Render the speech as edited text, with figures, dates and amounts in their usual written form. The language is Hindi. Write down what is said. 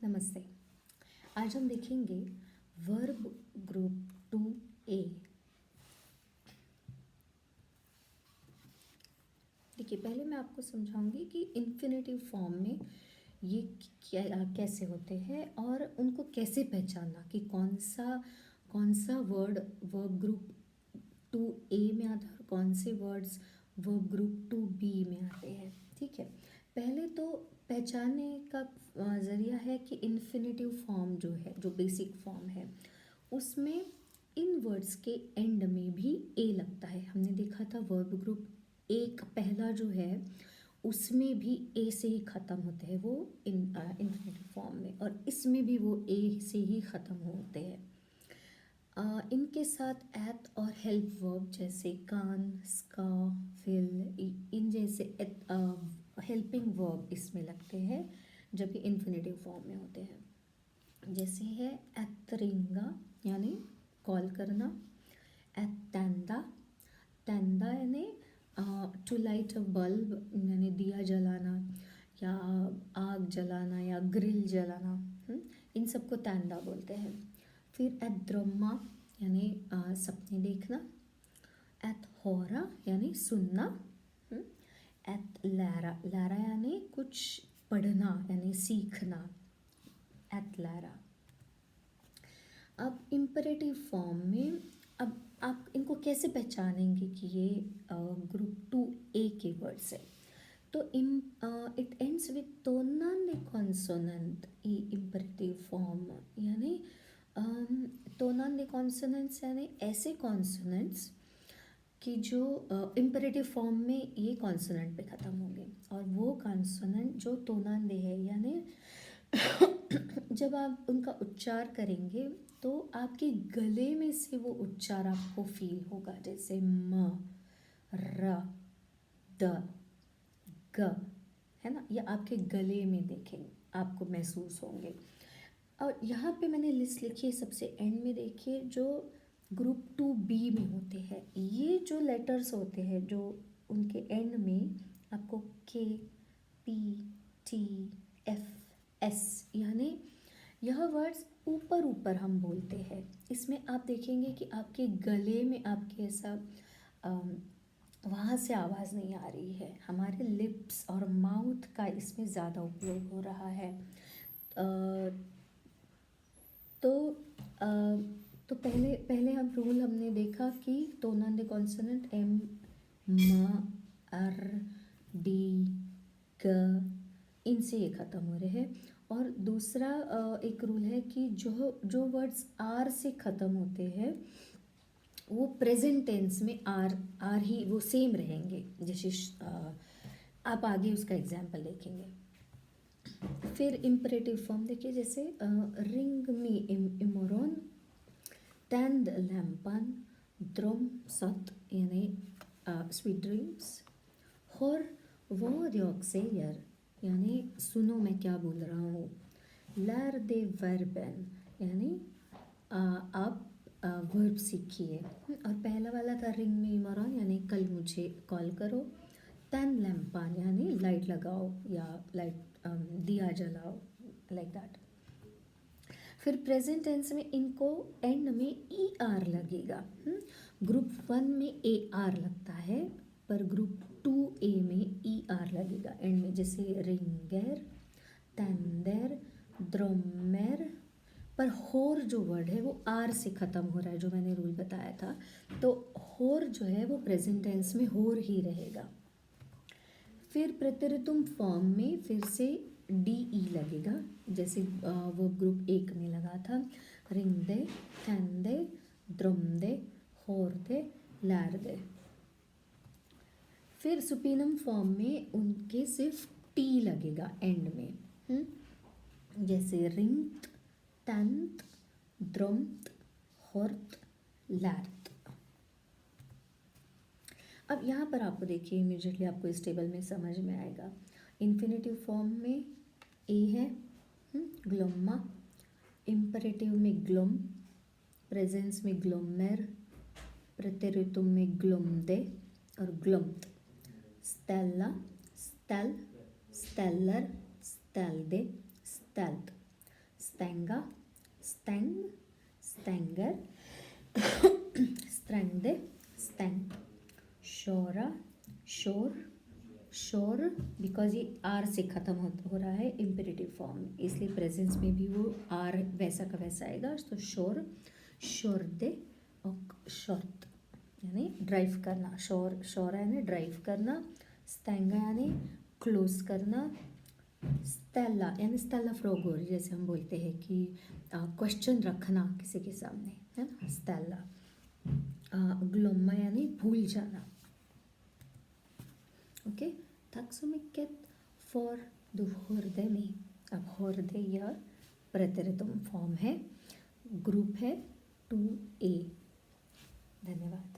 नमस्ते। आज हम देखेंगे वर्ब ग्रुप 2A। देखिए, पहले मैं आपको समझाऊंगी कि इन्फिनेटिव फॉर्म में ये कैसे होते हैं और उनको कैसे पहचानना कि कौन सा वर्ड वर्ब ग्रुप 2A में आता है और कौन से वर्ड्स वर्ब ग्रुप 2B में आते हैं। ठीक है, पहले तो पहचानने का ज़रिया है कि इन्फिनेटिव फॉर्म जो है, जो बेसिक फॉर्म है, उसमें इन वर्ड्स के एंड में भी ए लगता है। हमने देखा था वर्ब ग्रुप एक पहला जो है उसमें भी ए से ही ख़त्म होते हैं वो इन्फिनेटिव फॉर्म में, और इसमें भी वो ए से ही ख़त्म होते हैं। इनके साथ एट और हेल्प वर्ब जैसे कान, स्का, फिल, इन जैसे हेल्पिंग वर्ब इसमें लगते हैं जब ये इन्फिनेटिव फॉर्म में होते हैं। जैसे है एतरिंगा यानी कॉल करना, एतैंदा, तैंदा यानी टू लाइट अ बल्ब यानी दिया जलाना या आग जलाना या ग्रिल जलाना, इन सबको तैंदा बोलते हैं। फिर एद्रम्मा यानी सपने देखना, एत होरा यानी सुनना, एत लैरा, लैरा यानी कुछ पढ़ना यानी सीखना, एत लैरा। अब इम्परेटिव फॉर्म में अब आप इनको कैसे पहचानेंगे कि ये ग्रुप 2A के वर्ड्स है। तो इट एंड्स विथ टोनाले कॉन्सोनेंट ई इम्परेटिव फॉर्म यानी टोनाले कॉन्सोनेंट्स यानी ऐसे कॉन्सोनेंट्स कि जो इम्परेटिव फॉर्म में ये कॉन्सोनेंट पे ख़त्म होंगे, और वो कॉन्सोनेंट जो टोनाले है यानी जब आप उनका उच्चार करेंगे तो आपके गले में से वो उच्चार आपको फील होगा, जैसे म, र, द, ग, है ना, ये आपके गले में देखेंगे, आपको महसूस होंगे। और यहाँ पे मैंने लिस्ट लिखी है सबसे एंड में, देखिए जो ग्रुप 2B में होते हैं, ये जो लेटर्स होते हैं जो उनके एंड में आपको के, पी, टी, एफ, एस यानी यह वर्ड्स ऊपर ऊपर हम बोलते हैं। इसमें आप देखेंगे कि आपके गले में आपके ऐसा वहाँ से आवाज़ नहीं आ रही है, हमारे लिप्स और माउथ का इसमें ज़्यादा उपयोग हो रहा है। तो पहले हम रूल हमने देखा कि टोनाले कॉन्सोनेंट एम, म, आर, डी, ग, इनसे ये ख़त्म हो रहे हैं। और दूसरा एक रूल है कि जो वर्ड्स आर से ख़त्म होते हैं वो प्रेजेंट टेंस में आर ही वो सेम रहेंगे। जैसे आप आगे उसका एग्जाम्पल देखेंगे। फिर इम्परेटिव फॉर्म देखिए, जैसे रिंग मी इमोरॉन, टैंड लैम्पन, द्रोम सत यानी स्वीट ड्रीम्स, और वो दियोक्सेयर यानी सुनो मैं क्या बोल रहा हूँ, लैर दे वर्बन यानी आप वर्ब सीखिए। और पहला वाला था रिंग में इमोरॉन यानी कल मुझे कॉल करो, तैन लैम्पान यानी लाइट लगाओ या लाइट दिया जलाओ, लाइक दैट। फिर प्रेजेंट टेंस में इनको एंड में ई आर लगेगा। ग्रुप 1 में ए आर लगता है, पर ग्रुप 2A में ई आर लगेगा एंड में, जैसे रिंगर, तैंदर, द्रोमेर। पर होर जो वर्ड है वो आर से ख़त्म हो रहा है, जो मैंने रूल बताया था। तो होर जो है वो प्रेजेंट टेंस में होर ही रहेगा। फिर प्रत्ययतुम फॉर्म में फिर से डी ई लगेगा, जैसे वो ग्रुप 1 में लगा था, रिंगदे, थैंदे, द्रुमदे, होरदे, लैरदे। फिर सुपीनम फॉर्म में उनके सिर्फ टी लगेगा एंड में, जैसे रिंग्त, तंत, द्रुमत, होर्त, लैर्त। अब यहाँ पर आपको देखिए इमीडिएटली आपको इस टेबल में समझ में आएगा। इन्फिनेटिव फॉर्म में ए है, ग्लोम्मा, इम्परेटिव में ग्लोम, प्रेजेंस में ग्लोमेर, प्रत्ययतुम में ग्लोमदे और ग्लोम्त, स्टेल्ला, स्टेल, स्टेलर, स्टेल्दे, स्टेल्थ। stänga, stäng, stänger, strängde, stäng, शोरा, शोर, शोर, बिकॉज ये आर से ख़त्म हो रहा है इम्पेरेटिव फॉर्म में, इसलिए प्रेजेंस में भी वो आर वैसा का वैसा आएगा। तो शोर, शोरदे और शॉर्ट यानी ड्राइव करना, शोर शोरा यानी ड्राइव करना, स्टैंगा यानी क्लोज करना, स्टेला यानी स्टेला फ्रोगोर, जैसे हम बोलते हैं कि क्वेश्चन रखना किसी के सामने, है ना, स्टेला। ग्लोमा यानी भूल जाना। Okay, tack så mycket för du hörde mig. अब hörde यह प्रत्ययतम फॉर्म है, ग्रुप है 2A। धन्यवाद।